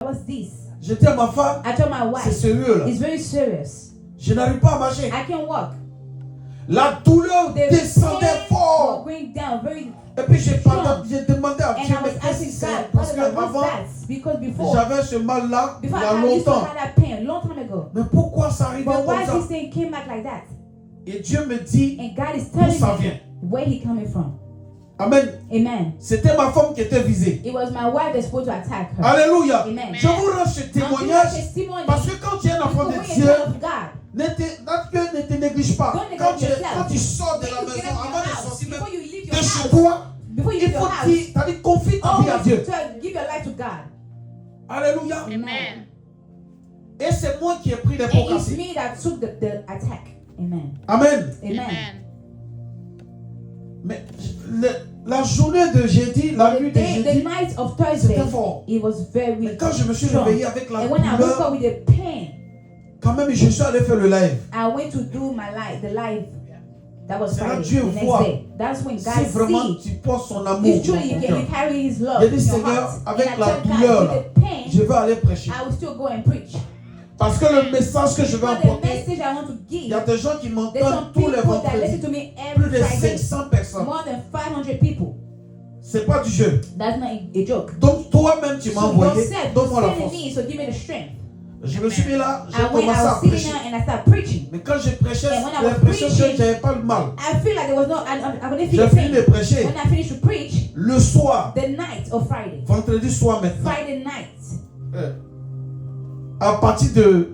What's this? Je dis à ma femme, I told my c'est wife, sérieux là. it's very serious. Je n'arrive pas à marcher. I can't walk. La douleur The descendait pain was fort. going down very. Et puis j'ai demandé à And Dieu, I mais was qu'est-ce que asking c'est? God, Parce what's qu'avant, that? Because before j'avais ce mal-là il y I a used to longtemps. have that pain a long time ago. Mais pourquoi ça arrivait But comme why ça? this thing came back like that? Et Dieu me dit, And God is d'où telling ça me vient? where he coming from. Amen. Amen. C'était ma femme qui était visée. It was my wife that's supposed to attack her. Alléluia. Amen. Je vous rends ce témoignage Testimony. parce que quand tu es un enfant Because de when Dieu, you're a child of God, ne te néglige pas. Don't Quand neglect yourself. tu sors de la when you get maison, out of avant your de house, sortir même before you leave your de chez house, toi, before you il leave your faut house, dire, t'as dit, confie ta vie à always Dieu. give your life to God. Alléluia. Amen. Et c'est moi qui ai pris les And pots it's cassés. me that took the attack. Amen. Amen. Amen. Mais la journée de jeudi, la nuit de The jeudi, night of Thursday, c'était fort. it was very Mais quand je me suis strong. réveillé avec la And when I woke douleur, up with the pain, quand même, je suis allé faire le live. I went to do my life, the live. That was C'est là Friday, Dieu the next voit day. That's when Si God vraiment sees. tu portes son amour If dans truly you ton can cœur, carry His love j'ai in dit, your Seigneur, heart, avec and I la tell God, douleur, with the pain, je vais aller prêcher. I will still go and preach. Parce que le message que je vais But the apporter, message I want to il y a give, des gens qui there's m'entendent some tous les people that listen vendredis. to me Plus every de Friday. 500 personnes. More than 500 people. C'est pas du jeu. That's not a joke. Donc toi-même, tu m'as So envoyé. yourself, Donne-moi la you're force. sending me, so give me the strength. Je me suis mis là, j'ai I commencé à was sitting prêcher. there and I started preaching. Mais quand je prêchais, And when I j'ai was l'impression que preaching, j'avais pas le mal. I feel like there was no, I wouldn't feel J'ai the fini de pain. prêcher. When I finished to preach, Le soir, the night of Friday, vendredi soir maintenant, Friday night, à partir de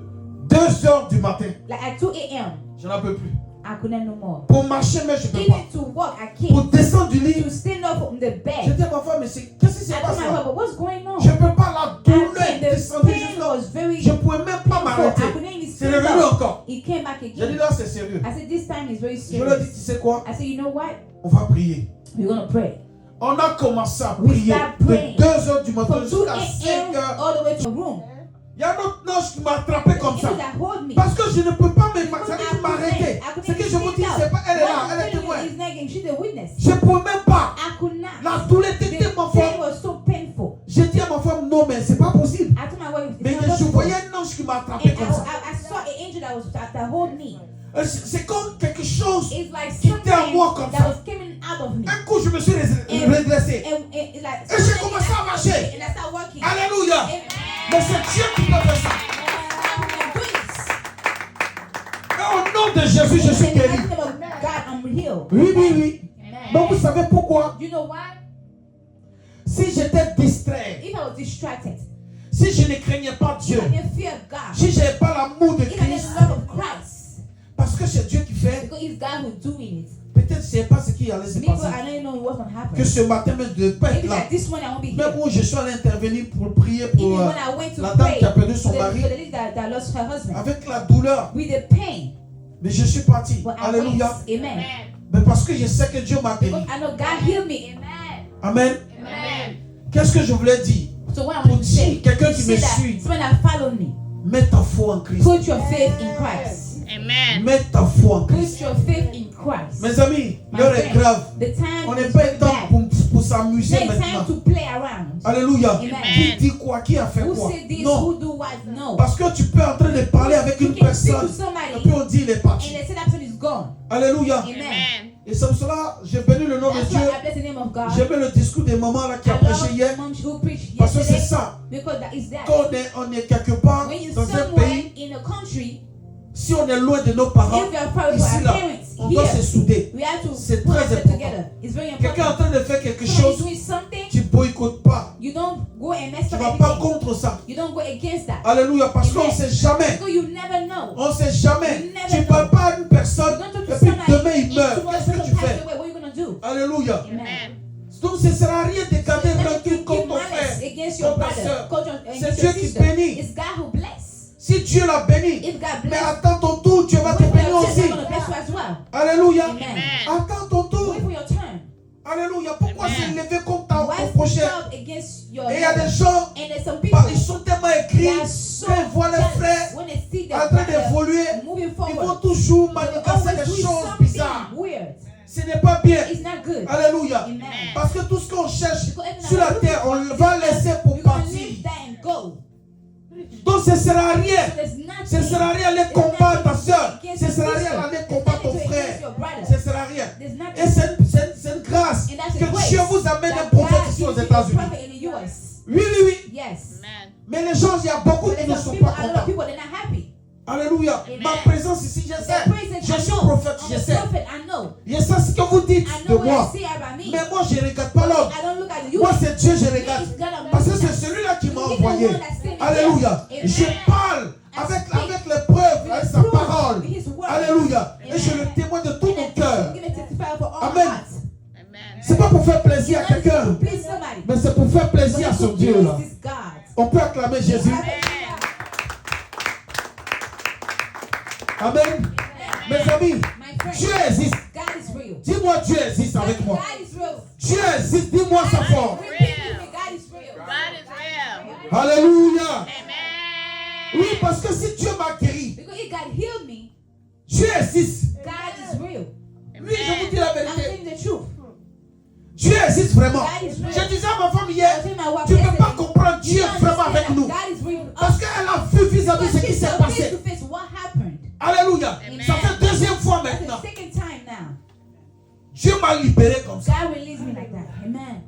2h du matin, like at 2 a.m., je n'en peux plus. I couldn't no more. Pour marcher, mais je ne peux pas. Even to walk, I Pour can't. descendre du lit, To stand up from the je bed, dis à ma femme, mais qu'est-ce qui se I passe told my là? husband, what's going on? Je ne peux pas, la douleur est And the descendue pain jusqu'à... was very Je ne pouvais même pas painful. m'arrêter. I couldn't even C'est stand revenu up. encore. It came back J'ai dit again. là, c'est sérieux. I said, this time is very Je lui ai dit, serious. tu sais quoi? I said, you know what? On va prier. We're going to pray. On a commencé à We prier start de praying. 2h du matin From 2 jusqu'à a.m. 5h. all the way to the room. Il y a un autre ange qui m'a attrapé comme The ça. angel that hold me. Parce que je ne peux pas Because m'arrêter. I couldn't Ce que je vous dis, stand c'est up. pas elle est là, What I'm elle est telling témoin. you is not- she's a witness. Je ne pouvais même pas. I could not. La douleur était The tellement pain forte. was so painful. J'ai dit à ma femme, non, mais c'est pas possible. I told my wife, Mais it's not je possible. voyais un ange qui m'a attrapé And comme ça. I saw an angel that hold me. C'est comme quelque chose. It's like Qui était à something moi comme that ça. was coming out of me. Un coup, je me suis redressé. And it's like Et j'ai commencé à marcher. and I started walking. Alléluia. Amen. Mais c'est Dieu qui m'a fait ça. Et au nom de Jésus, je suis guéri. God, I'm healed. Oui, oui, oui. Amen. Donc vous savez pourquoi? You know why? Si j'étais distrait, If I was distracted, si je ne craignais pas Dieu, if I didn't fear God, si je n'avais pas l'amour de if I Christ, didn't love of Christ, parce que c'est Dieu qui fait, because it's God who's doing it. peut-être je ne sais pas ce qui allait se Maybe I passer. don't know what's going to happen. Que ce matin même je ne peux pas Maybe être là. that this morning I won't be Même here. où je suis allé intervenir pour prier pour Even when I went to la dame pray qui a perdu for son mari, the lady that lost her husband, avec la douleur, with the pain, mais je suis parti. but I went. Alléluia. Amen. Mais parce que je sais que Dieu m'a guéri. Because I know God healed me. Amen. Amen. Qu'est-ce que je voulais dire? So what I Pour want to say, dire, quelqu'un to qui say me that suit, someone that follow me, mets ta foi en Christ. put your faith in Christ. Amen. Mets ta foi en Christ. Put your faith in Christ. Mes amis, My l'heure est friend, grave. the time On is n'est pas very temps bad. pour s'amuser It's time maintenant. to play around. Alléluia. Amen. Qui dit quoi? Qui a fait Who quoi? said this? Non. Who do what? No. Parce que tu peux en train de parler avec You une can speak to personne somebody et puis on dit il est and parti. they say that person is gone. Alléluia. Amen. Amen. Et c'est pour cela j'ai béni le nom de That's Dieu. why I bless the name of God. J'aimais le discours des mamans là qui a I prêché love hier. mom who preached Parce que c'est yesterday ça. because that is that. Quand on est quelque part When you're dans un somewhere pays, in a country, si on est loin de nos parents, if you're far from ici our là, parents on doit se here, souder. we have to C'est put très ourselves important. together. It's very Quelqu'un est en important. train de faire quelque Somebody chose, doing something, tu boycottes pas. you don't go and mess Tu up vas pas everything. contre ça. You don't go against that. Alléluia. Parce qu'on ne sait jamais. Because you never know. On ne sait jamais. You never Tu ne know. parles pas à une personne You don't talk et to puis somebody demain il and meurt. tomorrow Qu'est-ce que someone tu passes fais? away. What are you going to do? Alléluia. Amen. Donc ce ne sera rien de garder Never rancune give contre ton malice frère, against your contre ta brother, soeur. contre C'est against Dieu your qui sister. bénit. It's God who bless. Si Dieu l'a béni, If God mais bless, attends ton tour, Dieu va te wait for bénir your turn. aussi. I'm going to bless you as well. Alléluia. Amen. Attends ton tour. Wait for your turn. Alléluia. Pourquoi Amen. s'élever contre ton Why prochain? speak out against your Et il y a neighbor? des gens, And there's some people ils sont tellement écrits, they are so quand ils voient les jealous frères when they see their en train brother d'évoluer, moving ils vont forward. toujours They manifester always des doing choses something bizarres. weird. Ce n'est pas bien. It's not good. Alléluia. Amen. Parce que tout ce qu'on cherche Because everything sur la that terre, on va laisser pour we're going to partir. leave that and go. Donc ce ne sert à rien. So there's nothing. Ce ne sert à rien les combats ta soeur. Ce ne sert à rien les combats ton frère. Ce ne sert à rien. There's nothing. Et c'est une grâce And that's a que grace Dieu vous amène that un prophète God ici aux gives you a États-Unis. prophet in the US. Oui, oui, oui. Yes. Amen. Mais les gens, il y a beaucoup But qui there's ne some sont people, pas a lot of contents. people, they're not happy. Alléluia. Amen. Ma présence ici, je The sais. presence, Je I suis know. prophète, I'm je a sais. prophet, I know. Je sais ce que vous dites I de know what moi. I see about me. Mais moi, je ne regarde pas l'homme. I don't look at you. Moi, c'est Dieu, je regarde. It's God I'm Parce que looking c'est at. celui-là qui m'a He's the envoyé. one that's sent me Alléluia. here. Je Amen. parle avec les preuves, With avec the sa proof parole. of His word. Alléluia. Et Amen. je le témoigne de tout mon And cœur. I'm gonna testify for all Amen. hearts. Amen. C'est pas pour faire plaisir à Not to quelqu'un, please somebody. mais c'est pour faire But plaisir à to son Dieu please là. this God. On peut acclamer Jésus. Amen. Mes amis, My friend, Dieu existe. God is real. Dis-moi, Dieu existe avec moi. God is real. Dieu existe, dis-moi ça fort. Repeat with me, God is real. God is real. Alléluia. Amen. Oui, parce que si Dieu m'a guéri, Because if God healed me, Dieu existe. God is real. Oui, je vous dis la I'm vérité. telling the truth. Dieu existe vraiment. God is real. Je disais à ma femme hier, I told my wife tu ne peux pas yesterday, comprendre Dieu you don't vraiment understand avec that nous. God is real. Parce qu'elle a vu vis-à-vis ce Because qui she s'est saw face passé. to face what happened. Alléluia. Amen. Ça fait deuxième fois That's maintenant. the second time now. Dieu m'a libéré comme ça. God released me like that. Amen.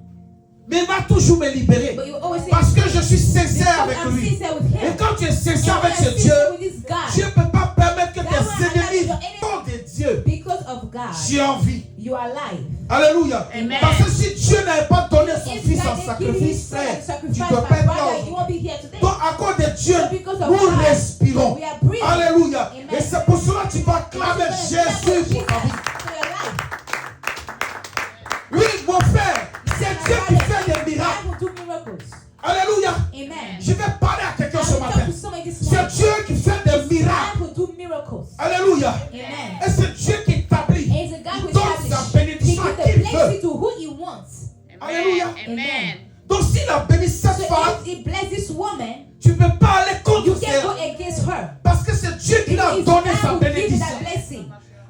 Mais il va toujours me libérer. But you always say, Parce que je suis sincère avec I'm lui. sincere with Et Him. quand tu es sincère And when avec I'm ce Dieu, sincere with this God, Dieu ne peut pas permettre que God will tes allow ennemis your enemies- font de Dieu. because of God, J'ai envie. you are alive. Alléluia. Amen. Parce que si Dieu n'avait pas donné son If fils en God didn't give you His sacrifice, son frère, as a tu ne sacrifice, dois my pas être brother, là. you won't be here today. Donc à cause de Dieu, So because of nous God, respirons. we are breathing. Alléluia. Amen. Et c'est pour cela que tu vas clamer So you're gonna Jésus clap pour ta vie. for your life. Oui, mon frère, c'est Dieu qui fait des miracles. God will do miracles. Alléluia. Amen. Je vais parler à quelqu'un I ce will matin. talk to somebody this C'est morning. Dieu qui fait des miracles. God will do miracles. Alléluia. Amen. Et c'est Dieu qui établit. And it's a God who Il donne sa establishes. He bénédiction à gives qui the il veut. blessing to who He wants. Alléluia. Amen. Donc s'il a béni cette So femme, if He bless this woman, tu ne peux pas aller you contre can't go elle. against her. Parce que c'est Dieu qui a It's donné God sa who gives bénédiction. that blessing.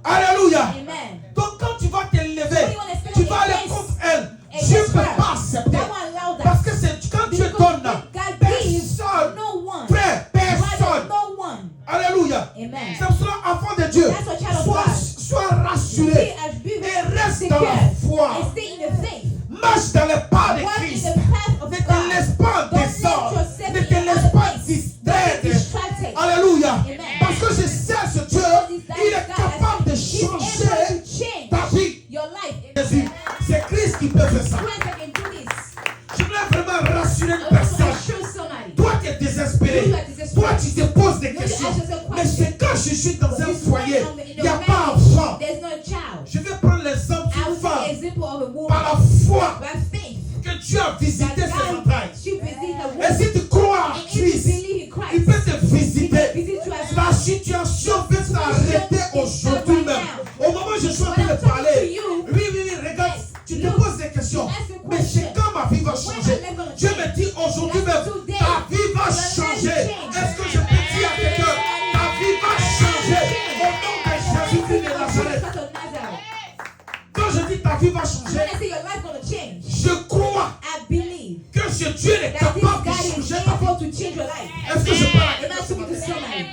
Alléluia. Amen. Donc quand tu vas t'élever, When you tu vas wanna aller stand contre elle. against Dieu ne peut her, pas accepter. God won't allow that. Parce que c'est quand Dieu Because donne, when God gives, personne, no one, frère, personne. brother, no one. Alléluia. Amen. C'est pour cela, enfant de Dieu, That's what child of God. sois rassuré. Be as be Et reste secure dans la foi. and stay in the faith. Marche dans les pas de Walk in Christ. the path of Ne te God. laisse pas Don't let descendre. yourself Ne be te in laisse other pas place. distraire. Don't be distracted. Alléluia. Amen. Parce que je sais ce Dieu, il est capable de He's able changer to change ta vie. your life. Jésus, c'est Christ qui peut faire ça. Christ can do this. Je voulais vraiment rassurer une I want to personne. assure somebody. Toi, tu es désespéré. You are desperate. Toi, tu te poses des You questions. ask yourself Mais questions. c'est quand je suis dans un This foyer, one, il n'y a pas d'enfant. There's no child. Je vais prendre l'exemple I d'une will take femme the example of a woman par la foi by faith que Dieu a visité that ses God entrailles. she visited her Et womb. si tu crois en And if you Christ, believe in il Christ, peut te He can visiter. visit you as La well. situation peut s'arrêter aujourd'hui même. Au moment où je suis en train de parler, oui, regarde, tu te poses des questions. Mais c'est quand ma vie va changer. Dieu me dit aujourd'hui même, ta vie va changer. Est-ce que je peux dire à quelqu'un, ta vie va changer au nom de Jésus-Christ de Nazareth. Quand je dis ta vie va When changer, I say your life gonna change, je crois I believe que ce Dieu est that this capable de God is changer ta vie. able to change your life. Est-ce que je parle à Am I quelqu'un ce talking to matin? somebody?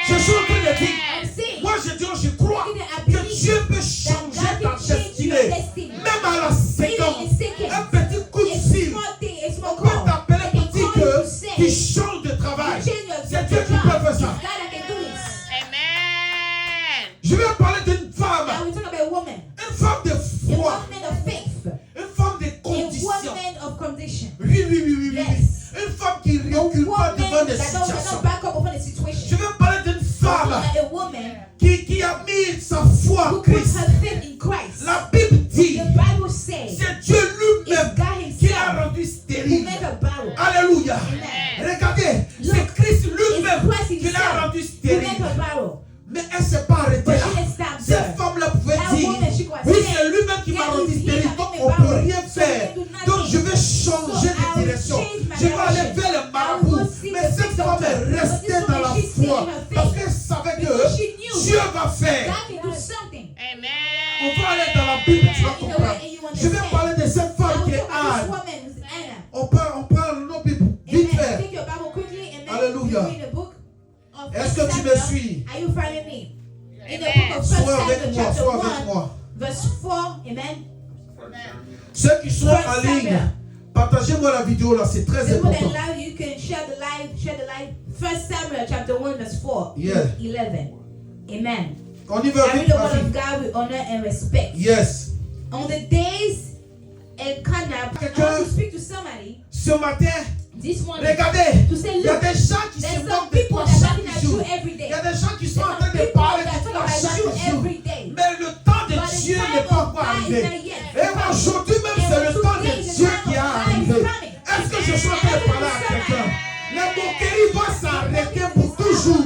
Je suis en train de dire, I'm saying moi je dis, je crois que Dieu peut changer ta destinée. Même à la seconde, un petit coup de a fil, small thing, a small on peut call. t'appeler They pour can dire call you que to say, tu changes de travail. change your C'est Dieu qui peut faire It's ça. God that can do this. Amen. Je vais parler d'une femme, Now we talk about a woman, une femme de a foi, woman of faith, une femme de a condition. woman of condition, Oui. Yes. Une femme qui ne a recule pas woman devant des that don't situations. back up upon a Je situation, vais parler d'une femme a woman qui a mis sa foi en who puts Christ. her faith in Christ. La Bible dit, The Bible says c'est Dieu it's lui-même God qui l'a Himself rendu who stérile. made her barren. Alléluia. Amen. Regardez, Look, c'est Christ lui-même It's Christ qui Himself l'a rendu who stérile. made her barren. Mais elle ne s'est pas arrêtée But là. she didn't stop Cette there. femme-là pouvait That dire, woman, she could oui, say, c'est lui-même qui m'a God rendu is stérile, here, donc make on me ne peut barren. rien So faire. we can do nothing. Donc je vais changer So de I will direction. change my Je vais aller direction. vers le I will marabout. go see Mais the cette big femme doctor. est But restée this dans woman, la she stayed foi. in her faith. Parce qu'elle savait que Because she knew Dieu va faire. God can do something. Amen. On va aller dans la Bible, tu vas You know comprendre. what? And you Je vais understand. parler de cette I femme will qui est talk about this Anne. woman, Anna. On parle nos Bibles. Vite Amen. fait. Take your Bible quickly and then Alléluia. you read the book. me suis? Are you following me? In the Amen. book of 1 Sois avec Samuel, moi, chapter sois avec 1, moi. verse 4, amen. Ceux qui sont First en ligne, Samuel. partagez-moi la vidéo là, c'est très The one important. that live, you can share the live. 1 Samuel, chapter 1, verse 4, Yeah. 11. Amen. On y va I read vite, the ma word of fille. God with honor and respect. Yes. On the days Elkanah, I want to speak to somebody Ce matin, this morning regardez, to say, il y a look, des gens qui se there's some moquent de people toi that are chaque looking at jour. you every Il day. y a des gens qui sont There's en train some de people parler that de talk toi about chaque you jour. every day. Mais le temps de But the Dieu time n'est pas of encore God is arrivé. not yet. Et aujourd'hui même, c'est le temps de Dieu qui est arrivé. Est-ce que je suis en train de parler à quelqu'un? Les moqueries vont s'arrêter pour toujours.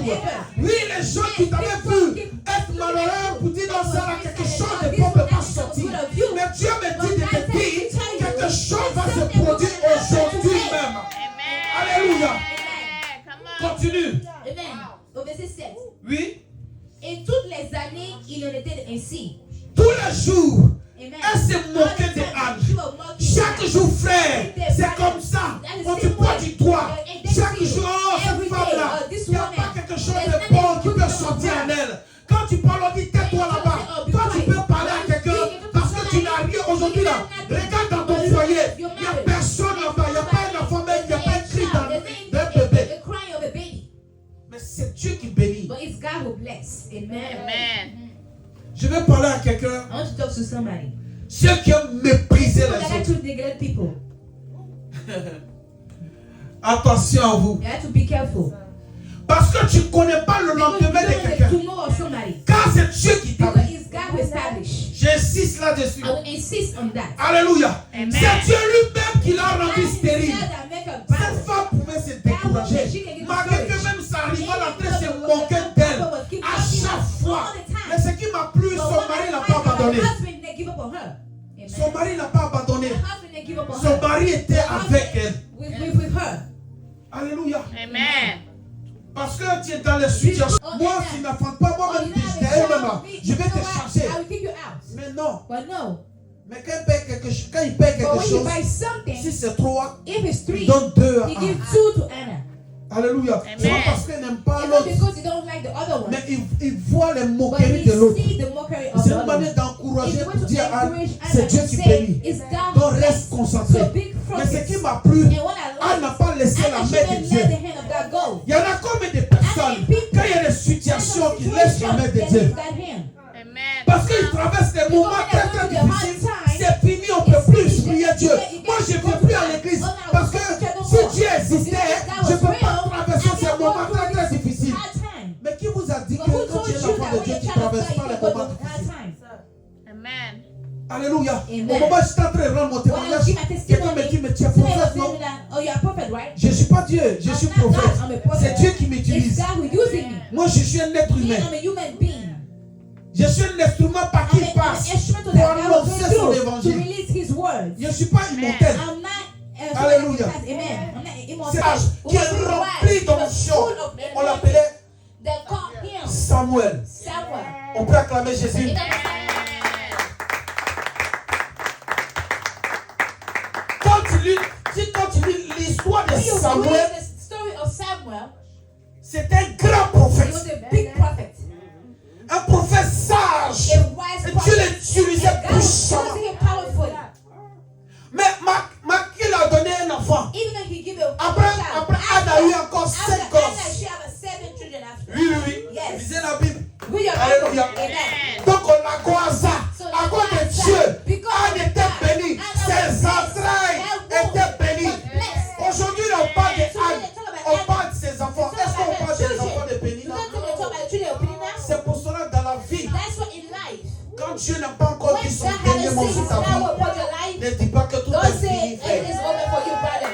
Oui, les gens qui t'avaient vu être malheureux pour dire non, ça là, quelque chose de bon ne peut pas sortir. Mais Dieu me dit de te dire, quelque chose va se produire aujourd'hui même. Amen. Alléluia. Amen. Come on. Continue. Amen. Au verset 7. Oui. Et toutes les années, il en était ainsi. Tous les jours, Amen. elle se moquait de Anne. Chaque jour, frère, c'est comme ça. On te pointe du doigt. Chaque jour, oh, cette femme-là, il n'y a pas quelque chose de bon qui peut sortir en elle. Quand tu parles, on dit tais-toi là-bas. Toi, tu peux parler à quelqu'un parce que tu n'as rien aujourd'hui là. Regarde dans ton foyer. Il n'y a personne là-bas. Il n'y a pas un enfant même. Il n'y a pas un cri d'un bébé. The crying of a baby. Mais c'est Dieu qui bénit. But it's God who bless. Amen. Amen. Je vais parler à quelqu'un. I want to talk to somebody. Ceux qui aiment mépriser People les that like autres. to neglect people. Attention à vous. You have to be careful. Parce que tu ne connais pas le Because you lendemain de don't know quelqu'un. the tomorrow of somebody. Car c'est Dieu qui t'a Because mis. it's God who established. J'insiste là-dessus. I will insist on that. Alléluia. Amen. C'est Dieu lui-même qui l'a rendu stérile. God that make a Cette barren. femme pouvait se décourager. Malgré que même sa rivale en train de se moquer d'elle à chaque fois. Mais ce qui m'a plu, son mari n'a pas abandonné. Her husband didn't give up on her. Amen. Son mari n'a pas abandonné. Her husband didn't give up on Son her. mari était Her avec husband elle. with her. Alléluia. Amen. Parce que tu es dans les situations. Moi, tu n'affrontes pas moi-même, je vais te changer. I will kick you out. Mais non. But no. Mais quand il paye quelque chose, But when you buy si something, c'est 3, if it's il 3, donne 2 à he un. gives 2 to Anna. Alléluia. C'est pas parce qu'elle n'aime pas It's not l'autre, because you don't like the other one. mais il voit les But moqueries he de l'autre. sees the mockery of C'est the une other manière one. d'encourager It's pour going to dire à encourage c'est Anna Dieu to qui say, bénit. it's God Donc who reste bless. concentré. So big Mais ce focus. qui m'a plu, And what I Anne n'a like, pas laissé la Anna main de shouldn't Dieu. let the hand of God go. Il y en a combien de personnes, quand il y a des situations qui laissent la main de Dieu, Amen. parce qu'ils traversent des moments très très difficiles, c'est fini, on ne peut plus prier Dieu. Moi, je ne vais plus à l'église parce que si Dieu existait, je ne peux pas traverser ces moments très très difficiles. Mais qui vous a dit que quand tu es l'enfant de Dieu, tu ne traverses pas les moments difficiles? Amen. Alléluia. Amen. Au moment où je suis en train de rendre mon témoignage, quelqu'un me dit, mais tu es prophète, non? Oh, you're a prophet, right? Je ne suis pas Dieu, je suis I'm not prophète. God, I'm a prophet. C'est Dieu qui It's m'utilise. God who using me. Moi, je suis un être Me, humain. I'm a human being. Je suis un instrument par qui I'm an passe instrument pour that God will annoncer son go through to évangile. release His words. Je ne suis pas immortel. I'm not. Alléluia. Amen. I'm not C'est immortal. l'âge qui est rempli d'onction. On l'appelait They call him Samuel. Samuel. On peut acclamer Jésus. Quand tu lis l'histoire de When you Samuel, read the story of Samuel, c'est un grand he was prophète. a big prophet, Un prophète sage. a wise Et Dieu prophet. l'utilisait And God was puissamment. using him powerfully. Mais qu'il a donné un enfant. Even though he gave a Après, child. Anne a eu encore After 5 Anna, gosses. she had 7 children after. Oui, oui, oui. Yes. Lisez la Bible. With your Alléluia. Bible. Amen. Donc on a croisé So à cause de that's Dieu. because Anne était God, bénie. Anna was Ses blessed. entrailles Her womb étaient bénies. was blessed. Aujourd'hui, là, on parle de Today, Anne. they talk about On Anna. parle de ses enfants. They Est-ce talk qu'on about parle her des enfants children. de You Pénina? don't think they talk about the children of Penina? C'est pour cela que dans la vie, That's what in life. quand Dieu n'a pas encore When dit son God dernier has mot said sur his ta power vie, upon your life, ne dis pas que tout don't est say fini, it frère. is over for you, brother.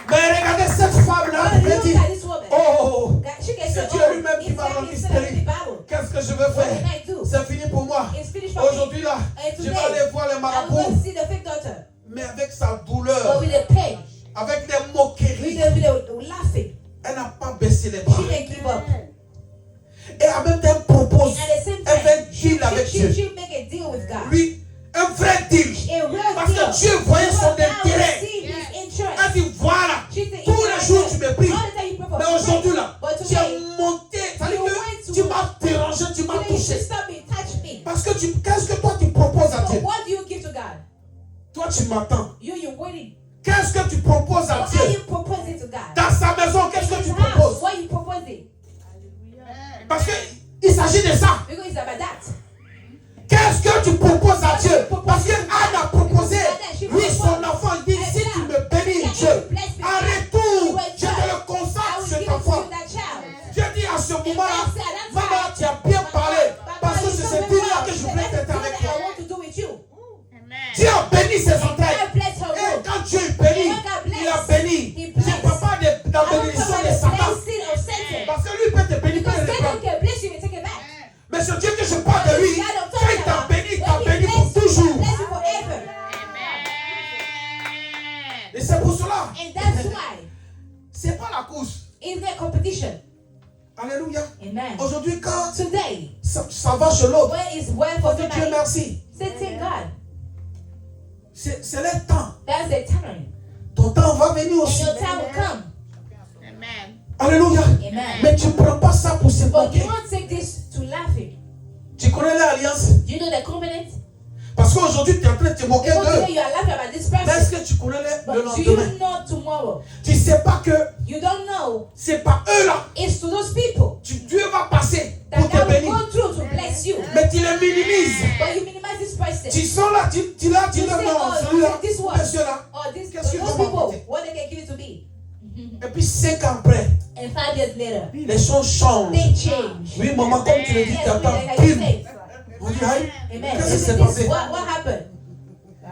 Mais regardez cette femme-là, But elle look dit, at this woman. oh, God, she can c'est say, Dieu oh, lui-même qui it's m'a God rendu himself in the stérile. Bible. Qu'est-ce que je veux What faire? can I do? C'est fini pour moi. It's finished for me. Aujourd'hui là, And je today, vais aller voir les I will go marabouts, see the fake daughter. mais avec sa But douleur, with the pain, avec des with moqueries, the laughing, elle n'a pas baissé les bras. she didn't give up. Et en même temps, elle propose, And at the same elle fait un time, deal avec Dieu. she make a deal with God. Lui, un vrai deal. A real Parce deal. que Dieu voyait son Because God intérêt. will see his interest. Elle dit, voilà, She said, tous if les I jours do, tu me Toi, tu m'attends. You're waiting. Qu'est-ce que tu proposes à What Dieu? are you proposing to God? Dans sa maison, qu'est-ce que tu In his house, proposes? what are you proposing? Parce qu'il s'agit de ça. Because it's about that. Qu'est-ce que tu proposes à Dieu? Parce que Anne a proposé, lui, son enfant, il dit, si tu me bénis, Dieu, en retour, je te le I consacre, will cet give it to enfant. you, that child. Dieu dit à ce moment-là, maman, tu as bien parlé, parce que c'est cette vie-là que je voulais être avec toi. I want to do with you. Dieu a béni ses entrailles. God bless her Et womb. quand Dieu bénit, il a béni. Je ne parle pas de la I don't bénédiction talk de about the Satan. blessing of Satan. Parce que lui peut te bénir, peut Because le Satan reprendre. can bless you and take it back. Mais ce Dieu que je parle de lui, God I'm quand talking il t'a about, béni, il t'a when he béni pour bless you, toujours. God bless you forever. Et c'est pour cela. And that's why C'est pas la course. in the competition. Alléluia. Amen. Aujourd'hui, quand Today, ça va chez l'autre, when it's well on for dit Dieu somebody, merci. say thank God. C'est le temps. That's the time. Ton temps va venir And aussi. your time will come. Amen. Alléluia. Amen. Mais tu ne prends pas ça pour se But moquer. you won't take this to laughing. Tu connais l'alliance? Do you know the covenant? Parce qu'aujourd'hui, tu es en train de te moquer Because d'eux. today you are laughing about this Mais est-ce person. que tu connais le But do you lendemain? know tomorrow? Tu ne sais pas que You don't know. c'est pas eux là. It's to those people Dieu va passer that pour te God will bénir. go through to bless you. Mais tu les minimises. But you minimize this person. Tu sens là, tu You leur say, non, oh, celui-là, you say this one. monsieur là. Or this, Qu'est-ce qu'ils those vont people, m'apporter? what they can give it to me. Et puis 5 ans après, And 5 years later, les choses changent. they change. Oui, maman, comme tu le dis, Yes, tu attends. like you Bim. say. On dit, aïe, Amen. qu'est-ce qui This s'est is passé? this. What happened?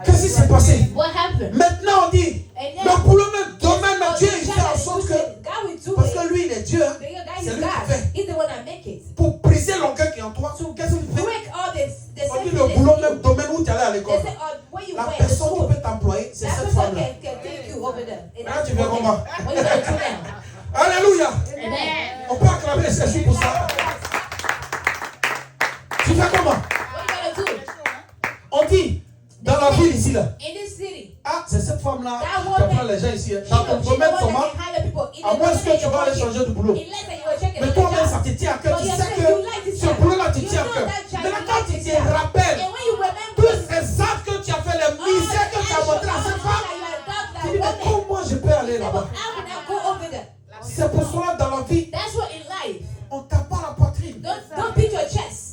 Qu'est-ce qui s'est passé? What happened? Maintenant, on dit, And donc pour le même domaine, oh, Dieu, the il child fait en that sorte you que, say, God will do parce it. que lui, il est Dieu, hein, Because God c'est is lui qui God. fait. He's the one that make it. Pour briser l'orgueil qui est en toi, To qu'est-ce qu'il fait? break all this, the On dit selfishness le boulot, in you. même domaine où tu allais à They l'école. say, oh, where you La went to personne school. qui peut t'employer, c'est That cette person femme-là. can take you over there. And Là, that's tu fais what comment? what you gonna do now? Alléluia. Amen. On peut acclamer les Jésus pour ça. Tu fais comment? What you gonna do? On dit, dans la ville ici, là, In this city, ah, c'est cette femme-là That qui woman, apprend les gens ici. Hein. she Dans know, ton she the domaine, one comment? that can hire people. In À the moins domaine que tu you're vas aller working. changer de boulot. Unless that you will check Mais another toi-même, ça job. te tient à cœur. But Tu you sais say que you like this ce job. boulot-là te You tient à know cœur. that job, Mais là, you quand like tu this te job. rappelles And when you remember tous ces actes que tu as fait, les all the misères que tu as montrées à cette femme, tu dis, mais comment je peux aller là-bas? How can I go over there? C'est pour cela, dans la vie, That's what in life. on ne tape pas la poitrine. Don't beat your chest.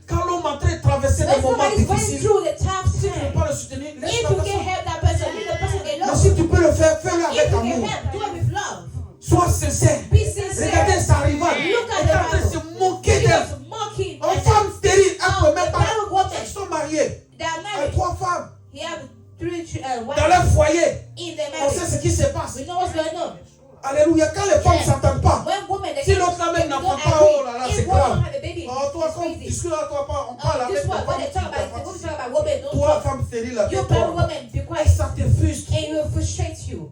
Quand l'homme est en train de traverser When des moments somebody's going difficiles, through the tough si tu ne veux time, pas le soutenir, laisse if la you can personne. help that person, leave the person Mais alone. si tu peux le faire, fais-le If avec you amour. can help, do it with love. Sois sincère. Be sincere. Regardez sa rivale. Look at Elle est en the train de se moquer She d'elle. was mocking. Une femme stérile, elle Oh, peut même the pas. married woman. Ils sont mariés. They are Avec married. 3 femmes. He have 3 Dans wives leur foyer. in their On sait marriage. ce qui se passe. We know what's going on. Alléluia. Quand les femmes ne s'entendent pas, When women they si l'autre là même they n'en don't prend pas, agree. oh là là, If c'est one grave. don't have a baby, Oh, toi, it's comme crazy. discute là, toi, pas, on parle Oh, avec this les one, when they talk femmes. about, when we talk about women, don't Toi, talk. femme stérile, là, You tais-toi. married woman, be Et quiet. ça te frustre. And it will frustrate you.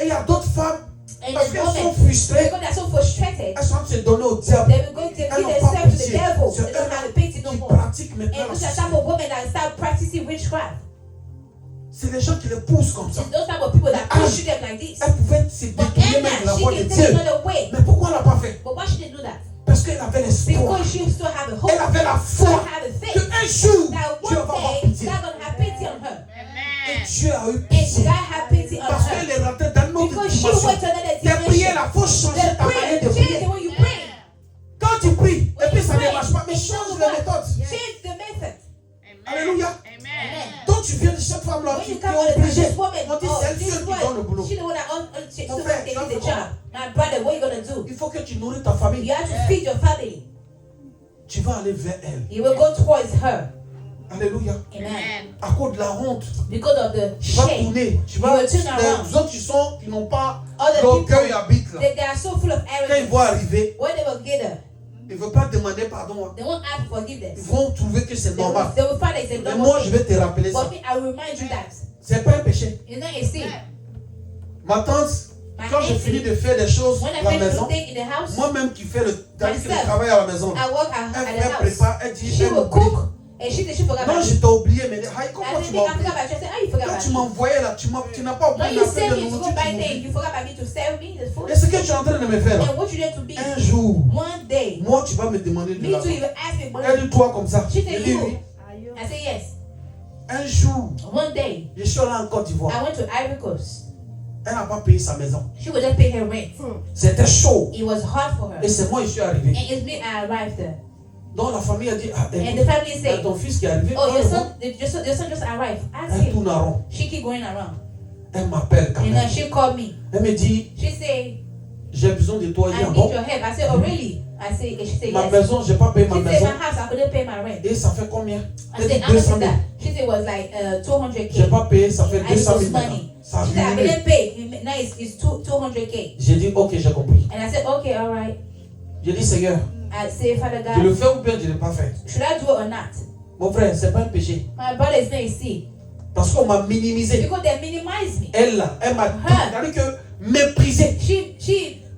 Et il y a d'autres femmes, And parce the qu'elles sont women, frustrées, because they're so frustrated, elles sont en train de se donner au diable. they will go to Elles give n'ont pas themselves to the pitié. devil. C'est They don't eux have a pity no qui more. pratiquent maintenant And la those are sorcellerie. type of women that start practicing witchcraft. C'est les gens qui les poussent comme ça. It's those type of people that Ah. push them like this. Elle pouvait se But détourner même de la Anna, she voie de can take Dieu. another way. Mais pourquoi elle n'a pas fait? But why she didn't do that? Parce qu'elle avait l'espoir. Because she still have a hope. Elle avait la Still foi have a faith. qu'un jour, That Dieu one va avoir day, pitié. God gonna have pity on her. Et Dieu a eu And pitié. God have pity on Parce her. qu'elle est rentrée dans notre Because she dimension. went to another Tes prières, dimension. il faut changer The ta manière prayer, de change prier. the way you pray. Quand tu pries, et When puis you ça ne pray, marche pas, mais it change doesn't la work. méthode. Change the method. Alléluia. Amen. Donc tu viens de cette femme-là When qui you est come out of obligée. this woman, On dit oh, c'est elle this seule qui donne le boulot. one, she the one that she's the Mon one frère, taking tu the vas job. My brother, what you gonna do? Il faut que tu nourris ta famille. You have to feed your family. Tu vas aller vers elle. You will go towards her. Alléluia. Amen. À cause de la honte, Because of the tu vas shame. tourner. Tu You vas, will turn around. les autres qui n'ont pas Other l'orgueil people, habite là. they are so full of Quand ils arrogance. vont arriver, When they will get her, ils ne veulent pas demander pardon. they won't ask Ils forgiveness. vont trouver que c'est normal. They will find it's a Mais normal moi, je thing. vais te rappeler ça. But me, I will remind you that C'est pas un péché. it's not a sin. Ma tante, quand je finis de faire des choses When I à la finish maison, to take in the house, moi-même qui fais le Myself. travail à la maison, I work at elle the house. prépare, elle dit, She elle will m'oublie. cook and she forgot Non, about je me. t'ai oublié, mais Haï, I comment tu didn't m'as think I oublié? forgot about you. I said, how you forgot Quand about tu me? m'envoyais là, tu n'as pas When oublié you la send de me to nourriture. go buy tu m'oublies. things, you forgot about me to serve me the food. Et ce que tu es en train de me faire là, And what you did to be, un jour, one day, moi tu vas me demander de me too, l'argent. you will ask me Elle money. dit toi comme ça. She Je said, dis you. oui. I said, yes. Un jour, One day, je suis allé en Côte I d'Ivoire. went to Ivory Coast. Elle n'a pas payé sa maison. She would just pay her rent. C'était chaud. It was hard for her. Et c'est moi qui suis arrivé. And it's me, I arrived there. Donc la famille a dit, ah, And écoute, the family il y a said, ton fils qui est arrivé. oh, Prends le your bon. son just arrived. Ask Elle him. tourne en rond. She keep going around. Elle m'appelle quand And then même. she called me. Elle me dit, She said, j'ai besoin de toi. I Il dit, ah need bon? your help. I said, oh, really? I said, and she said, Ma yes. maison, j'ai pas payé ma She said, maison. my house, I couldn't pay my rent. Et ça fait combien? I Elle said, dit how much 200 is 000. that? She said, it was like 200K. J'ai pas payé, ça fait I 200 lost 000 maintenant. money. Ça a She said, I diminué. couldn't pay. Now it's 200K. J'ai dit, ok, j'ai compris. And I said, okay, all right. J'ai dit, Seigneur, I said, Father je le God, fais ou bien je ne l'ai pas fait? should I do it or not? Mon frère, c'est pas un péché. My brother is not a sin. Parce qu'on m'a minimisé. Because they minimize me. Elle m'a c'est-à-dire que méprisé.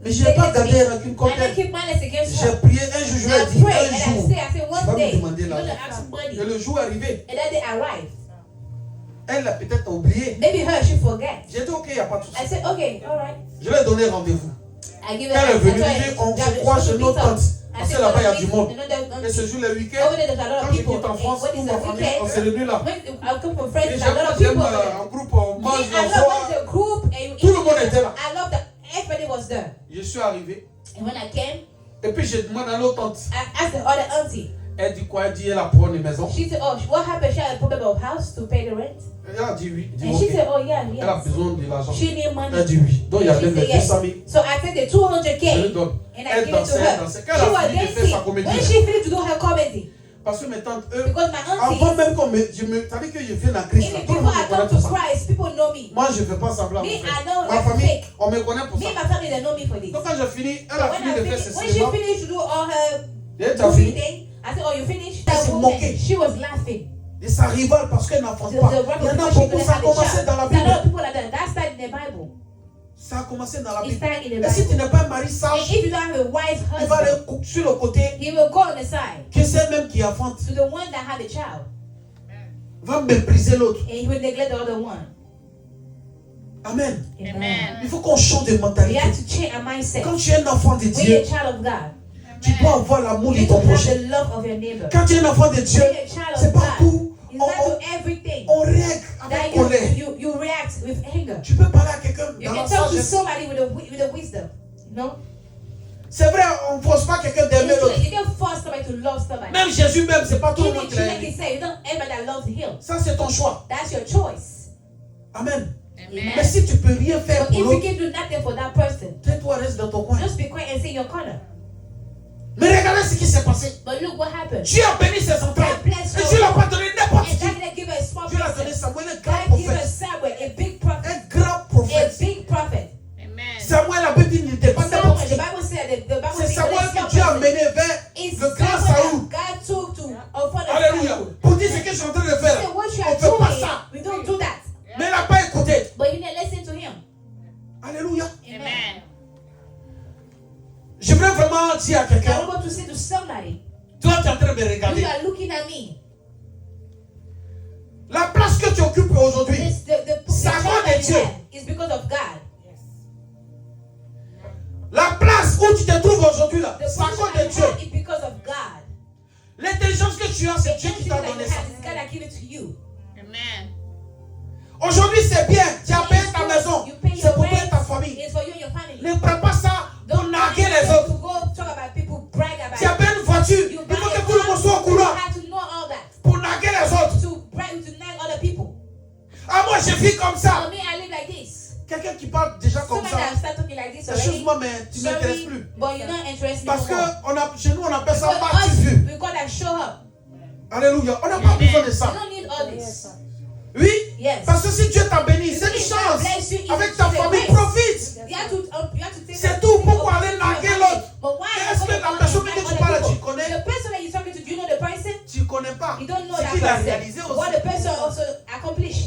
Mais je n'ai pas gardé rancune contre I don't elle. keep malice against J'ai her. prié un jour, je lui ai I dit, pray un and I jour, say, I said, tu vas one me day, demander you're going to l'argent. ask money. Et le jour est arrivé, And that day arrived. elle l'a peut-être oublié. Maybe her, she forget. J'ai dit, ok, il n'y a pas de souci. I said, okay, all right. Je lui ai donné rendez-vous. I give Quand elle est her venue, je dis, on se croit chez notre tante. Parce que là-bas, il y a du monde. Et ce jour, le week-end, Over there, there's a lot quand of je people. quitte en France, When pour it's ma a famille, on s'est weekend, réunis là. when I come from Et friends, there's a lot of j'aime people over there. un groupe, on Me, mange, I on love voit. when the group and you Tout le eat monde together. était là. I love that everybody was there. Je suis arrivé. And when I came, Et puis, j'ai demandé à l'autre tante. I asked the other auntie. Elle dit quoi? Elle dit, elle a pour une maison. She said, oh, what happened? She had a problem of house to pay the rent. Elle a dit oui. Elle dit, And she ok. said, oh, yeah, Elle a yes. besoin de l'argent. She need money. Elle dit oui. Donc, il y And avait she les said yes. 200 000. So I said the Je lui 200K. donne. And I Elle give it to dansait, elle her. dansait. She Quand elle a was fini de faire sa dancing. comédie, When she finished to do her comedy, parce que mes tantes, eux, because my avant aunties, même qu'on me. T'as que je viens à Christ, even tout le before monde me I connaît come pour to ça. Christ, people know me. Moi, je ne fais pas semblant. Me, mon frère. I know Ma that's famille, fake. on me connaît pour Me ça. and my family, they know me for this. Donc, quand j'ai fini, elle a When, fini de faire ses when she cinémas. finished to do all her Et tu as movie fini. thing, I said, oh, you finished? Elle That s'est woman, moquée. she was laughing. Et sa rivale, parce qu'elle n'enfante The pas. rubber Il y en a because she beaucoup, couldn't ça a have a commencé child. dans la There are a lot of Bible. people like that. That started in the Bible. Ça a commencé dans la It Bible. started in the Et si tu Bible. n'es pas un mari And sage, if you don't have a wise il va husband, aller sur le côté, he will go on the side que c'est elle-même qui enfante, to the one that had a child, va mépriser l'autre. and he will neglect the other one. Amen. Amen. Il faut qu'on change de We mentalité. have to change our mindset. Quand tu es un enfant de When you're Dieu, a child of God, tu dois avoir l'amour you de need to ton have prochain. the love of your neighbor. Quand tu es un enfant de Dieu, When you're a child c'est of pas God, tout. it's not to everything On règle avec that colère. you react with anger. Tu peux parler à quelqu'un You dans can la talk to sagesse. somebody with a wisdom. No? C'est vrai, on ne force pas quelqu'un d'aimer l'autre. You can force somebody to love somebody. Même Jésus même, c'est pas tout le Even monde qui l'a like aimé. he said, you don't everybody that loves him. Ça, c'est ton choix. That's your choice. Amen. Amen. Mais si tu peux rien faire But pour if you l'autre, can do nothing for that person, tais-toi, reste dans ton coin. just be quiet and stay in your corner. Mais regardez ce qui s'est passé. But look what happened. Dieu a béni ses entrailles. God bless Et you. Dieu l'a pas donné n'importe And qui. God didn't give her a small Dieu l'a donné person. Samuel, un grand God gave her prophète. Samuel, a big prophet. Un grand A prophète. big prophet. Amen. Samuel, la Bible dit, il n'était pas Samuel, n'importe the qui. Bible said that the Bible C'est said Samuel that que Dieu a mené vers it's le grand Samuel Saoul. that God took to in front of Alléluia. Samuel. Pour dire ce que je suis en train de He faire. said, what you On are ne fait pas doing, ça. we don't do that. Mais il n'a pas écouté. But you didn't listen to him. Alléluia. Amen. Je voudrais vraiment dire à I quelqu'un, want to say to somebody, toi tu es en train de me you regarder. are looking at me. La place que tu occupes aujourd'hui, The C'est à job cause de that Dieu. you have is because of God. la place où tu te trouves aujourd'hui là, The c'est à position cause that de you Dieu. have is because of God. L'intelligence que tu as, c'est The Dieu qui everything t'a that you donné ça. have is God that give it to you. Amen. Aujourd'hui c'est bien, tu as payé ta You maison, pay c'est your pour payer ta rent. famille. It's for you and your family. Ne prends pas ça pour Don't narguer buy les it autres. to go talk about people, brag about Tu as it. payé une voiture, You il buy faut a que tout le monde soit au car, you courant have to know all that. pour narguer les autres. To brag, to nag other people. Ah moi je vis comme ça. For me, I live like this. Quelqu'un qui parle déjà comme Somebody ça, that start talking like this already. excuse-moi mais tu ne m'intéresses Sorry, plus. but you're not interested Parce que anymore. chez nous on appelle ça Because parti us, vu. we call that show up. Alléluia, on n'a pas besoin de You ça. don't need all this. Oui, Yes. parce que si Dieu t'a béni, c'est une If God chance. bless you, Avec it's ta a famille, grace. profite. You have to take C'est the tout. thing Pourquoi of aller your narguer family. l'autre? But why Est-ce you que go la to personne nag que tu other parles, people? tu connais? The person that you're talking to, do you know the person? Tu ne connais pas. You don't know Ce that qu'il a person. réalisé aussi. What the person also accomplished.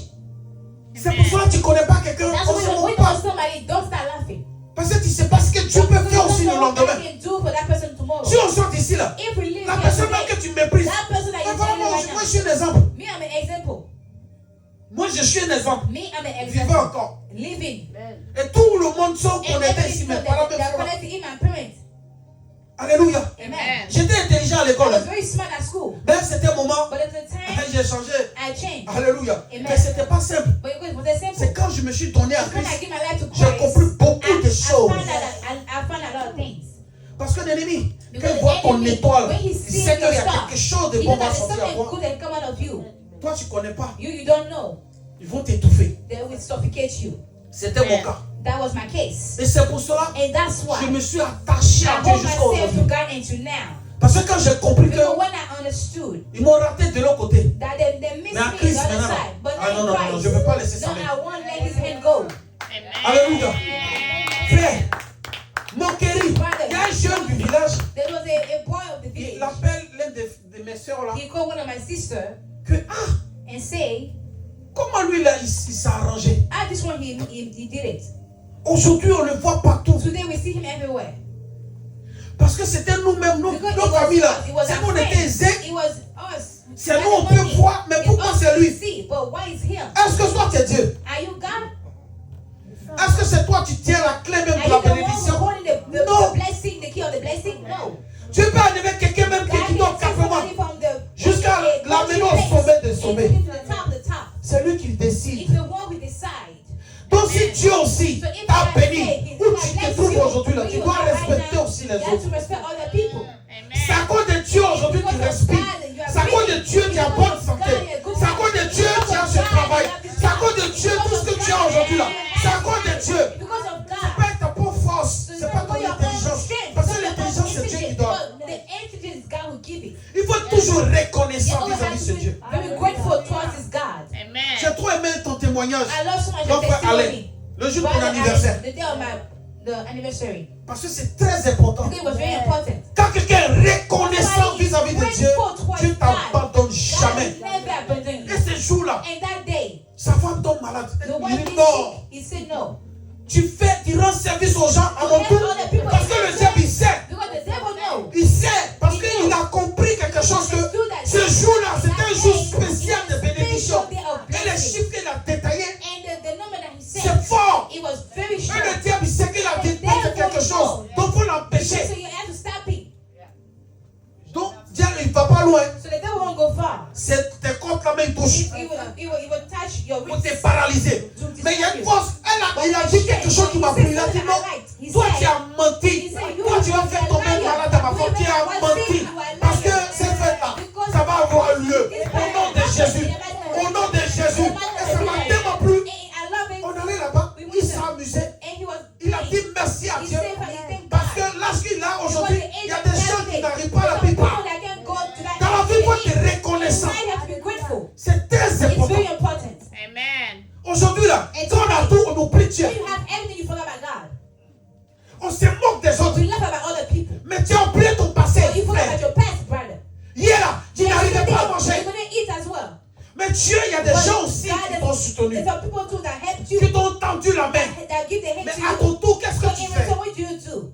C'est pour cela que tu ne connais pas quelqu'un. That's On why se when moque you pas. know somebody, don't start laughing. Parce que tu ne sais pas ce que Dieu peut faire aussi You le don't know what lendemain. God can do for that person tomorrow. Si on sort d'ici là, If we live la here personne même today, que tu méprises, that person that you're vraiment, telling moi, right moi now, je suis un exemple. me, I'm an example. Moi je suis un exemple. Me, I'm an Vivant example. encore. Living. Et tout le monde sont And connectés everybody ici, know mais par la that même they're foi. connected in my parents. Alléluia. Amen. J'étais intelligent à I l'école. was very smart at school. Mais c'était un moment, But at the time, j'ai changé. I changed. Alléluia. Amen. Mais c'était pas simple. But it was simple. C'est quand je me suis donné à When I Christ, give my life to j'ai Christ, compris beaucoup de I choses. found out a lot of things. Parce que l'ennemi, quand Because il voit the ton enemy, étoile, when he il sees sait qu'il y your a star, quelque chose de he bon knows va that sortir à something toi. good that come out of you. Toi, tu ne connais pas. You don't know. Ils vont t'étouffer. They will suffocate you. C'était mon cas. That was my case. Et c'est pour cela And that's que je me why suis attaché I à Dieu hold jusqu'à myself to aujourd'hui. God until now. Parce que quand j'ai compris que Because when I understood ils m'ont raté de l'autre côté. that they missed Mais à me Christ, on the other maintenant, side, but ah non, not non, non, Christ. je ne veux pas laisser ça No, aller. I won't let his hand go. Alléluia. Frère, mon chéri, il y a un jeune du village, There was a boy of the il village. appelle l'un de mes soeurs là, He called one of my sisters que and say, comment lui là, il s'est arrangé. this one he did it. Aujourd'hui, on le voit partout. Today we see him everywhere. Parce que c'était nous-mêmes, nos familles là. C'est nous, on était zèques. It was us. C'est nous, on peut voir, mais pourquoi c'est lui? See, but why is him? Est-ce que toi, tu es Dieu? Are you God? Est-ce que c'est toi qui tiens la clé même Are de la you the one bénédiction? holding Non. the blessing, the key of the blessing? No. Dieu peut enlever quelqu'un même qui God dit can non, take carrément, somebody from the jusqu'à l'amener au sommet des sommets. and take him to the top. C'est lui qui It's décide. the one who decide. Donc si Dieu aussi So if t'a God béni, said, où tu te trouves aujourd'hui là, tu dois respecter aussi les You have autres. to respect other people. C'est à cause de Dieu aujourd'hui que tu respires. C'est à cause de Dieu qui a bonne santé. C'est à cause de Dieu qui a ce travail. C'est à cause de Dieu tout ce que tu as aujourd'hui là. C'est à cause de Dieu. Because of C'est God. pas ta propre force. C'est pas ton intelligence. Parce que l'intelligence c'est Dieu qui donne. The intelligence is God who gives it. Il faut être toujours You reconnaissant always vis-à-vis have de to Dieu. be very grateful towards His God. J'ai trop aimé ton témoignage. I love so much Mon the frère Alain, testimony. le jour de ton Brother anniversaire. Alex, the day of the anniversary. Parce que c'est très important. Because it was very important. Quand quelqu'un est reconnaissant vis-à-vis de Dieu, Dieu t'abandonne jamais. God never abandoned you. Et ce jour-là, And that day, sa femme tombe malade. the Il one dit being non. sick, he said no. Tu rends service aux gens à mon tour. Parce que le diable, il sait. Because the devil knows. Il sait. Parce qu'il a compris quelque chose que ce jour-là, c'était un jour spécial de bénédiction. Et les chiffres qu'il a détaillés, And the number that he c'est said, fort. it was very Et short. le diable, il sait qu'il a dépassé quelque chose. Donc, il faut So l'empêcher. you have to stop it. Donc, diable, il ne va pas loin. So the devil won't go far. C'est tes comptes là, mais il touche. He will touch your Pour wrist. te paralyser. Mais il y a une force. Il a dit quelque chose qui m'a plu. Il a dit non. Toi, tu as menti. Toi, tu vas faire tomber malade dans ma faute. Tu as menti. Parce que ces fêtes-là, ça va avoir lieu. Au nom de Jésus. Au nom de Jésus. Et ça m'a tellement plu. I love it. On allait là-bas. Il s'est amusé. And he was Il a dit merci à he Dieu. said, he thanked Parce God. que l'âge qu'il a Because aujourd'hui, the il y a age des of gens that qui day, n'arrivent pas à la some people plupart. that can't go to that Dans la vie, il faut age. être reconnaissant. You have to be grateful. C'est très It's important. very important. Amen. Aujourd'hui, là, quand on a tout, on oublie Dieu. When you have everything, you forget about God. On se moque des autres. You laugh about other people. Mais tu as oublié ton passé, But you forget frère. about your past, brother. Hier, là, tu n'arrivais pas à You're manger. going to eat as well. Mais Dieu, il y a des But gens aussi qui t'ont soutenu, there's some people too that helped you, qui t'ont tendu la main. that give the hand Mais to à you. ton tour, qu'est-ce So que tu in fais? return, what do you do?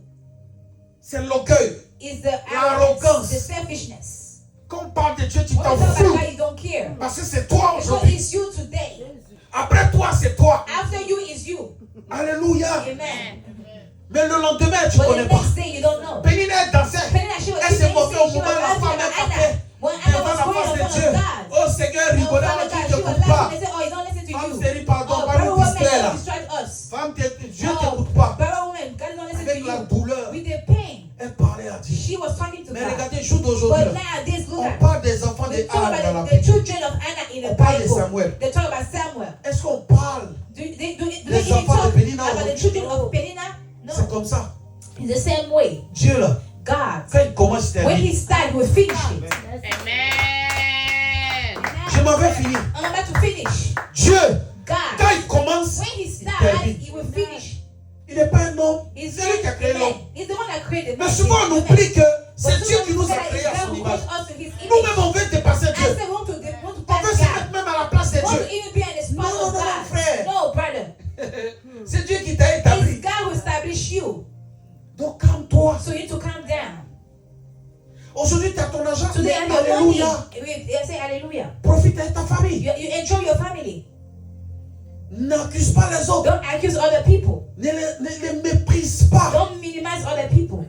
C'est l'orgueil. Is the L'arrogance. arrogance, the selfishness. Quand on parle de Dieu, tu When t'en you talk fous. about God, you don't care. Parce que c'est toi Because aujourd'hui. it's you today. Après toi, c'est toi. After you is you. Alléluia. Amen. Mais le lendemain, tu But ne connais the pas. next day, you don't know. Pénine est dansée. Penina, she was Elle s'est dancing, moquée au she moment was où la laughing femme about est Anna. tapée When Anna devant was la going face in de front Dieu. of God. Oh Seigneur, rigolez, Father elle dit God, ne she was t'écoute pas. laughing. They said, oh, you don't listen to Femme you. série, pardon, Oh, pas barren nous woman, distrait là. don't distract us. Femme, Dieu ne Oh, t'écoute pas. barren woman, God don't listen Avec la to you. douleur, With the pain, elle parlait à Dieu. she was talking to Mais God. regardez, le jour d'aujourd'hui, But là, nowadays, look on at parle des enfants we de talk Anna dans la about the Bible. children of Anna in the On parle de Bible. Samuel. They talk about Samuel. Est-ce qu'on parle? Do they Les even enfants talk de Pénina about the aujourd'hui. children of Penina? C'est No. comme ça. It's the same way. Dieu là, God, quand il commence, il when termine. He started, He will finish it. Amen. Je m'en vais finir. I'm about to finish. Dieu, God, quand il commence, when He il starts, termine. He will finish. Il n'est pas un homme. He's C'est lui qui a créé l'homme. He's the one that created. Mais man. souvent, on He's the oublie que man. c'est But Dieu sometimes qui nous a we créés à forget son that image. God created us to His image. Nous-mêmes, on veut dépasser I Dieu. said, want to On pass veut se God. mettre même à la place de Want to Dieu. even be in the spot No, of no, God. frère. No, brother. C'est Dieu qui t'a It's établi. God who established you. Donc, calme-toi. So you need to calm down. Aujourd'hui, tu as ton argent. Today, Mais I'm your money. alléluia. I say hallelujah. Profite de ta famille. You enjoy your family. N'accuse pas les autres. Don't accuse other people. Ne les méprise pas. Don't minimize other people.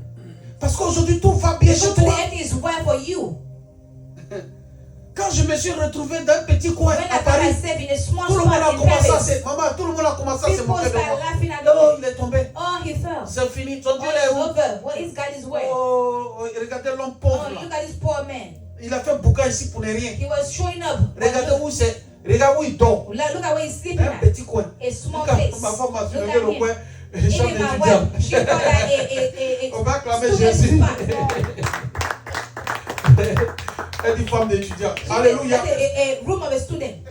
Parce qu'aujourd'hui, tout va bien chez Because toi. today everything is well for you. Quand je me suis retrouvé dans un petit coin When à I found Paris, myself in a small tout le monde a spot in commencé à Paris, se... Maman, tout le monde a commencé à se people moquer de started moi. laughing at Oh, me. il est tombé. Oh, he fell. C'est fini. Ton Oh, Dieu est it's où? over. What is God is way? Oh, regardez l'homme Oh, pauvre là. look at this poor man. Il a fait boucan ici pour ne rien. He was showing up. Regardez où c'est. Regarde où il dort. Look at where he's sleeping Un at. petit coin. A small Quand place. ma femme m'a Look soulevé at le him. coin, je chante Even my étudiant. wife, she called that On va acclamer student Jésus. spot. Elle dit femme d'étudiant. Alléluia. That's a room of a student.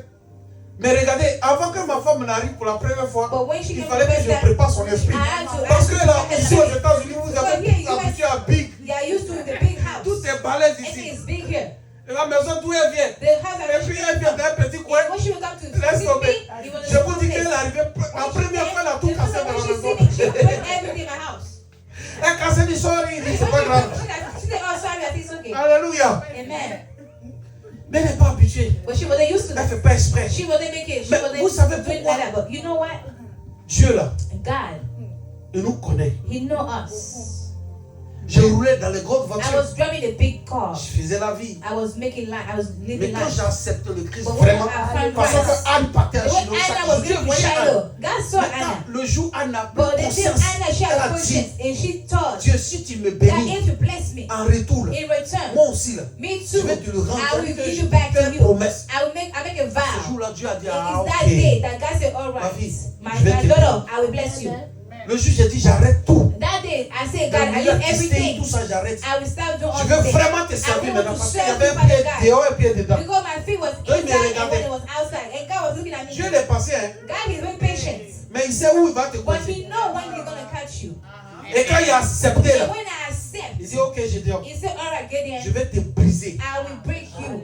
Mais regardez, avant que ma femme n'arrive pour la première fois, But when she il came fallait to que je first prépare son esprit. I had to Parce ask que her là, to ici aux help. États-Unis, vous So avez here, habitué à big. They are used to the big house. Tout est balèze Everything ici. is big here. Et la maison d'où elle vient. The house Et puis elle vient d'un petit coin. when she would come to Laisse visit tomber. me, it was a Je vous small dis place. qu'elle est arrivée, la première fois, elle a tout The cassé first dans time la when she maison. see me, she break everything in my house. Elle cassait du sort, il dit, c'est pas grave. She said, oh, sorry, I think it's okay. Alléluia. Amen. Mais elle n'est pas habituée. But she wasn't used to Elle ne that. fait pas exprès. She wasn't making, she Mais wasn't vous savez doing pourquoi? like that. But you know what? Dieu là, God, il nous connaît. He know us. Je roulais dans les grosses I voitures. was driving a big car. Je faisais la vie. I was making life. I was Mais living quand life. j'ai accepté le Christ, But when vraiment, I found parce Christ, que Anne partait à when Shiloh Anna chaque was jour, Dieu going to voyait Anne. Shiloh, God saw Maintenant, Anna. le jour où Anne a pris But the day conscience, Anna, she elle had a a dit, conscience and she thought Dieu, si tu me that bénis, if you bless me, en retour, là, in return, moi aussi, là, me je too, vais te le rendre. I will Que give je you back fais to une you. promesse. I make a Ce vow. jour-là, Dieu a dit, It ah, is that ok. day that God said, all Ma right, fille, my je vais te daughter, I will bless you. Le juge, j'ai dit, j'arrête tout. That day, I said, Dans God, le I milieu leave artistique, everything. tout ça, j'arrête. I will start doing all Je veux things. vraiment te I servir want maintenant to parce qu'il y serve avait you, un Father pied God. dehors et un pied dedans. Because my feet was Donc, il me inside and regardait. when it was outside. And God was looking at me. Dieu l'est passé, hein. God is very patient. Mais il sait où il va te But conduire. He knows when He's going to catch you. Et quand il a accepté, là, And when I accept, il dit, ok, je dis, He said, all right, Gideon, je vais te briser. I will break you.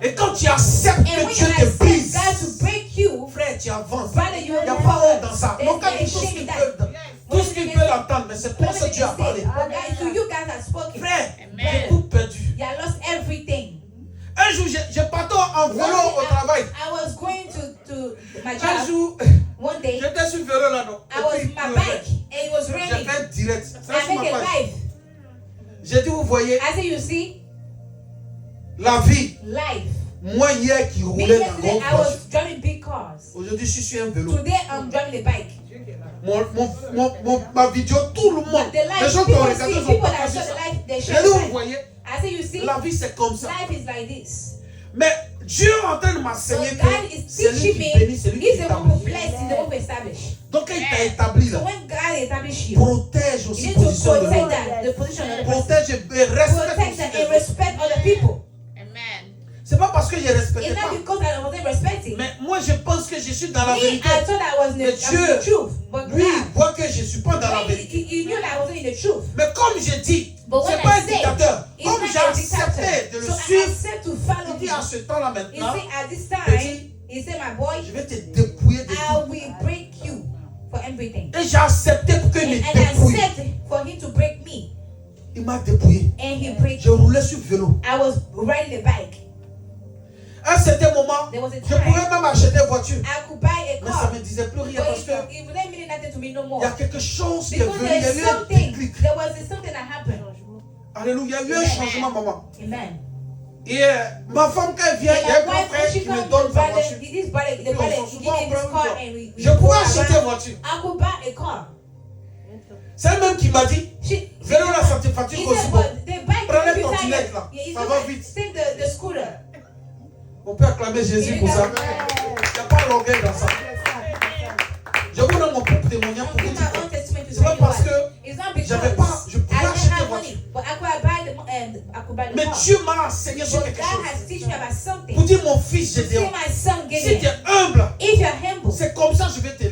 Et quand tu acceptes And que when Dieu you te accept brise, God to break you, frère, tu avances. brother, you Il n'y a will pas forward. honte dans ça. There's Donc, quand no tout ce shame qu'il in that. peut, tout ce qu'il peut l'entendre, mais c'est pour ça que Dieu a parlé. But guys, to you guys have spoken. Frère, Amen. j'ai tout perdu. You have lost everything. Un jour, je partais en vélo au travail. I was going to my Un job jour, one day. j'étais sur le vélo là, non. I was Et puis, on my bike and it was j'ai raining. fait un direct. Ça, I sur ma make a page. life. J'ai dit, vous voyez, I said, you see, la vie, life. moi hier qui Me roulais dans yesterday, grande I voiture. was driving big cars. Aujourd'hui, je suis sur un vélo. Today, I'm driving a bike. Ma vidéo, tout le monde, But the les life, gens qui ont people regardé see, ont people that partagé show the ça. life, they J'ai share dit, the vous life. voyez, I said, you see, la vie c'est comme ça. life is like this. Mais Dieu est en train de So m'enseigner God que is c'est lui teaching qui bénit, me. c'est lui qui He's the one who établit. bless, he's the one who establish. Donc quand il t'a établi So là, when God establish you, protège you aussi need la to position de protect l'autre. that, the position of the person. Protège et respecte Protect aussi that les and autres. respect other people. Amen. C'est pas parce que je ne respectais It's not pas. because I wasn't respecting. Mais moi je pense que je suis dans la Me, vérité. I thought I was in Mais the, Dieu, the truth. But Lui, il God, voit que je ne suis pas dans la he, vérité. he knew that I wasn't in the truth. Mais comme je dis, But ce when n'est pas I un say, dictateur. it's Comme not j'ai a accepté dictator. de le So I suivre, accept to follow il dit him. à ce temps-là He maintenant, said, at this Petit, time, he said, my boy, je vais te dépouiller de I tout. will break you for everything. Et j'ai accepté pour qu'il me And I dépouille. accept for him to break me. Il m'a dépouillé. And he break Je roulais sur vélo. I was riding a bike. À un certain moment, There was a je time pouvais même acheter une voiture. I could buy a Mais ça car. ne me disait plus rien But parce it, que it wouldn't mean nothing to me no il y more. a quelque chose qui est Because venu. Il y a there's eu un something, déclic. there was something that happened. Alléluia. Il y a eu un Amen. changement, maman. Amen. Et ma femme, quand elle vient, il y a un And my grand wife, frère when she qui me comes, donne the sa brother, voiture. this brother, the Puis on brother, s'en he souvent, gave me this on car prend and we Je go pouvais acheter une around. voiture. I could buy a car. C'est elle-même qui m'a dit, vélo là, ça te fatigue He aussi said, beaucoup. but the bike Prenez will ton be trottinette, tired. là. Yeah, it's Ça not va like- vite. take the scooter. On peut acclamer Jésus pour ça. Il n'y a pas d'orgueil dans ça. Je vous donne mon propre témoignage pour I'm vous giving my dire. own testimony to C'est pas tell you parce why. que It's not because j'avais pas, je I pouvais didn't acheter have voiture. money, but I could buy the Mais car. Dieu m'a enseigné sur But quelque God chose. has teach me about something. Pour dire mon fils, je To dis, say, my son, si tu Gideon, es humble, if you're humble, c'est comme ça que je vais te